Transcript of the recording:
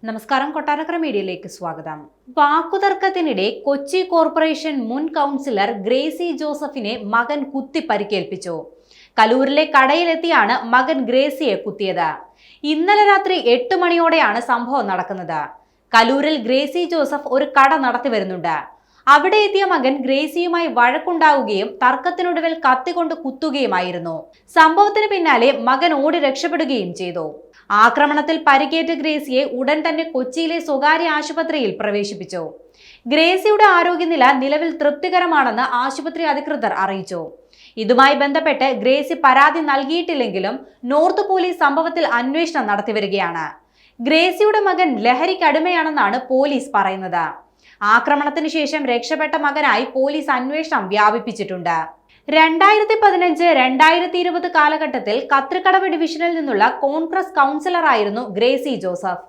നമസ്കാരം, കൊട്ടാരക്കര മീഡിയയിലേക്ക് സ്വാഗതം. വാക്കുതർക്കത്തിനിടെ കൊച്ചി കോർപ്പറേഷൻ മുൻ കൗൺസിലർ ഗ്രേസി ജോസഫിനെ മകൻ കുത്തി പരിക്കേൽപ്പിച്ചു. കലൂരിലെ കടയിലെത്തിയാണ് മകൻ ഗ്രേസിയെ കുത്തിയത്. ഇന്നലെ രാത്രി 8 മണിയോടെയാണ് സംഭവം നടക്കുന്നത്. കലൂരിൽ ഗ്രേസി ജോസഫ് ഒരു കട നടത്തി വരുന്നുണ്ട്. അവിടെ എത്തിയ മകൻ ഗ്രേസിയുമായി വഴക്കുണ്ടാവുകയും തർക്കത്തിനൊടുവിൽ കത്തികൊണ്ട് കുത്തുകയുമായിരുന്നു. സംഭവത്തിന് പിന്നാലെ മകൻ ഓടി രക്ഷപ്പെടുകയും ചെയ്തു. ആക്രമണത്തിൽ പരിക്കേറ്റ ഗ്രേസിയെ ഉടൻ തന്നെ കൊച്ചിയിലെ സ്വകാര്യ ആശുപത്രിയിൽ പ്രവേശിപ്പിച്ചു. ഗ്രേസിയുടെ ആരോഗ്യനില നിലവിൽ തൃപ്തികരമാണെന്ന് ആശുപത്രി അധികൃതർ അറിയിച്ചു. ഇതുമായി ബന്ധപ്പെട്ട് ഗ്രേസി പരാതി നൽകിയിട്ടില്ലെങ്കിലും നോർത്ത് പോലീസ് സംഭവത്തിൽ അന്വേഷണം നടത്തിവരികയാണ്. ഗ്രേസിയുടെ മകൻ ലഹരിക്കടിമയാണെന്നാണ് പോലീസ് പറയുന്നത്. ആക്രമണത്തിന് ശേഷം രക്ഷപ്പെട്ട മകനായി പോലീസ് അന്വേഷണം വ്യാപിപ്പിച്ചിട്ടുണ്ട്. 2015-2020 കാലഘട്ടത്തിൽ കത്രിക്കടവ് ഡിവിഷനിൽ നിന്നുള്ള കോൺഗ്രസ് കൗൺസിലറായിരുന്നു ഗ്രേസി ജോസഫ്.